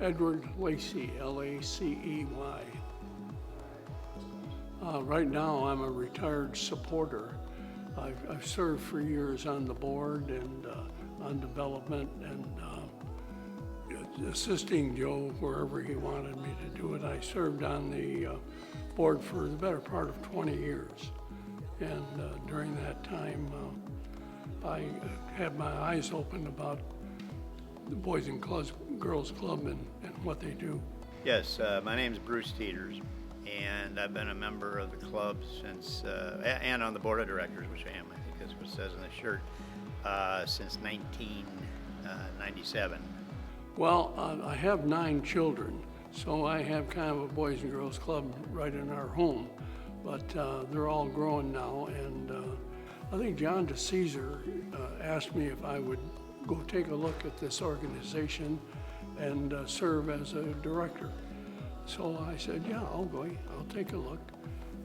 Edward Lacey, Lacey. Right now, I'm a retired supporter. I've served for years on the board and on development and assisting Joe wherever he wanted me to do it. I served on the board for the better part of 20 years. And during that time, I had my eyes open about the Boys and Girls Club and what they do. Yes, my name is Bruce Teeters, and I've been a member of the club since, and on the board of directors, which I am, I think that's what it says on the shirt, since 1997. Well, I have 9 children, so I have kind of a Boys and Girls Club right in our home, but they're all grown now, and I think John DeCesar asked me if I would go take a look at this organization and serve as a director. So I said, yeah, I'll take a look.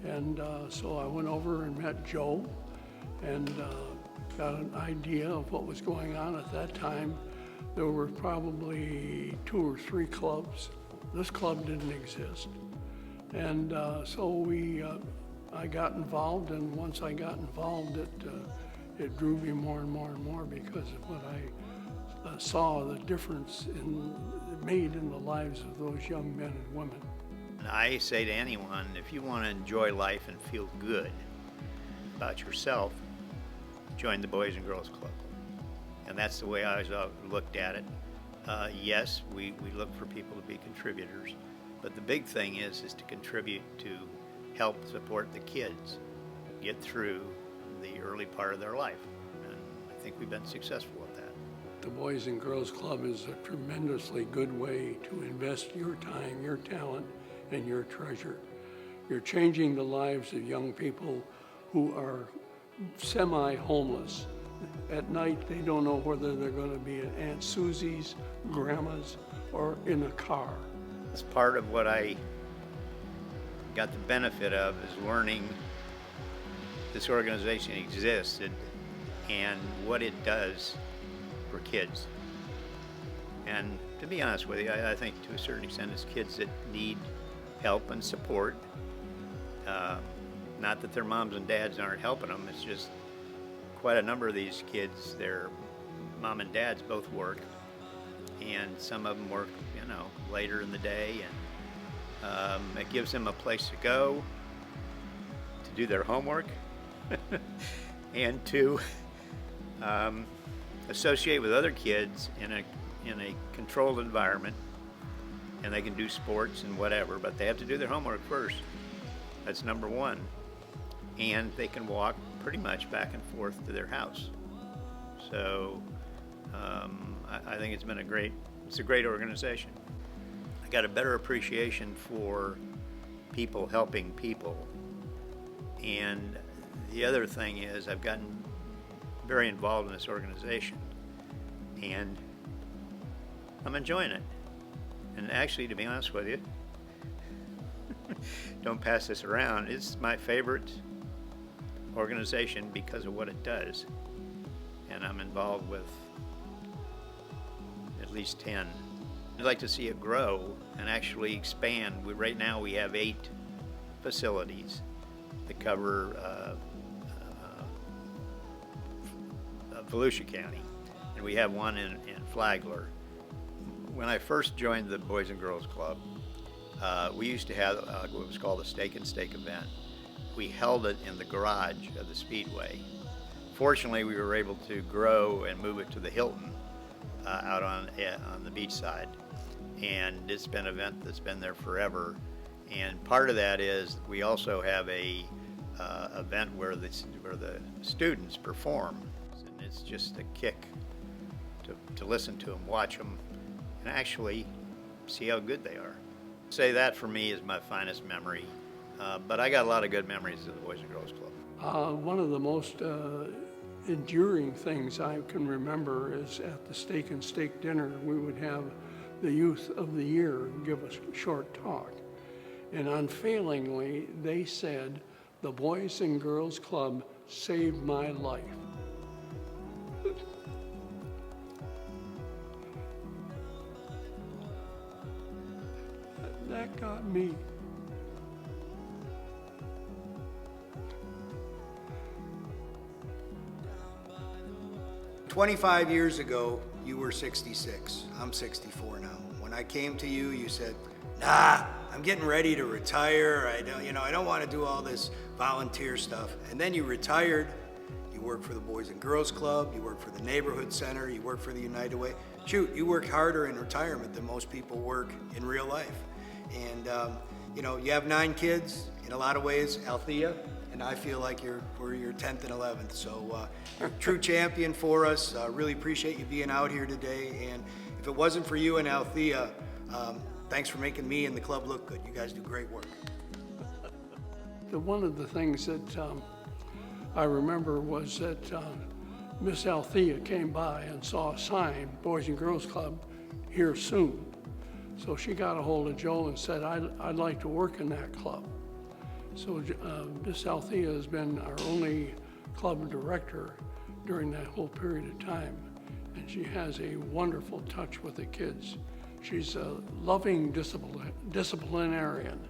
And so I went over and met Joe and got an idea of what was going on at that time. There were probably 2 or 3 clubs. This club didn't exist. And so I got involved, and once I got involved, it drew me more and more and more because of what I saw the difference it made in the lives of those young men and women. I say to anyone, if you want to enjoy life and feel good about yourself, join the Boys and Girls Club. And that's the way I looked at it. Yes, we look for people to be contributors, but the big thing is to contribute to help support the kids get through the early part of their life. And I think we've been successful at that. The Boys and Girls Club is a tremendously good way to invest your time, your talent, and your treasure. You're changing the lives of young people who are semi-homeless. At night, they don't know whether they're going to be at Aunt Susie's, Grandma's, or in a car. It's part of what I got the benefit of is learning this organization existed and what it does for kids. And to be honest with you, I think to a certain extent it's kids that need help and support. Not that their moms and dads aren't helping them, it's just quite a number of these kids, their mom and dads both work, and some of them work, later in the day, and it gives them a place to go, to do their homework, and to associate with other kids in a controlled environment, and they can do sports and whatever, but they have to do their homework first. That's number one. And they can walk pretty much back and forth to their house. So I think it's a great organization. I got a better appreciation for people helping people. And the other thing is I've gotten very involved in this organization, and I'm enjoying it. And actually, to be honest with you, don't pass this around, it's my favorite organization because of what it does. And I'm involved with at least 10. I'd like to see it grow and actually expand. Right now we have 8 facilities that cover Volusia County, and we have one in Flagler. When I first joined the Boys and Girls Club, we used to have what was called a Steak and Steak event. We held it in the garage of the Speedway. Fortunately, we were able to grow and move it to the Hilton out on the beach side. And it's been an event that's been there forever. And part of that is we also have a event where the students perform. And it's just a kick to listen to them, watch them, and actually see how good they are. Say that for me is my finest memory. But I got a lot of good memories of the Boys and Girls Club. One of the most enduring things I can remember is at the Steak and Steak dinner, we would have the Youth of the Year give a short talk. And unfailingly, they said, the Boys and Girls Club saved my life. that got me. 25 years ago, you were 66. I'm 64 now. When I came to you, you said, "Nah, I'm getting ready to retire. I don't want to do all this volunteer stuff." And then you retired. You worked for the Boys and Girls Club. You worked for the Neighborhood Center. You worked for the United Way. Shoot, you work harder in retirement than most people work in real life. And you have 9 kids. In a lot of ways, Althea and I feel like we're your 10th and 11th. So true champion for us. Really appreciate you being out here today. And if it wasn't for you and Althea, thanks for making me and the club look good. You guys do great work. One of the things that I remember was that Miss Althea came by and saw a sign, Boys and Girls Club, here soon. So she got a hold of Joe and said, I'd like to work in that club. So Miss Althea has been our only club director during that whole period of time. And she has a wonderful touch with the kids. She's a loving disciplinarian.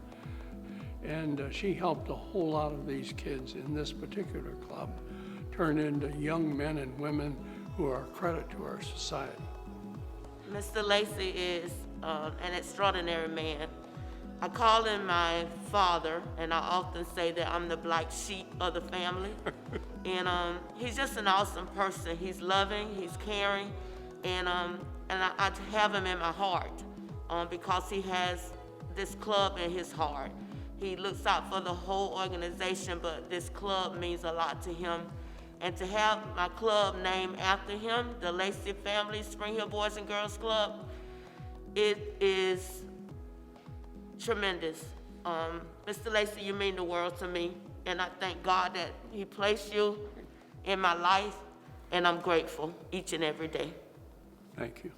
And she helped a whole lot of these kids in this particular club turn into young men and women who are a credit to our society. Mr. Lacey is an extraordinary man. I call him my father, and I often say that I'm the black sheep of the family. And he's just an awesome person. He's loving, he's caring, and I have him in my heart because he has this club in his heart. He looks out for the whole organization, but this club means a lot to him. And to have my club named after him, the Lacey Family Spring Hill Boys and Girls Club, it is tremendous. Mr. Lacey, you mean the world to me, and I thank God that he placed you in my life, and I'm grateful each and every day. Thank you.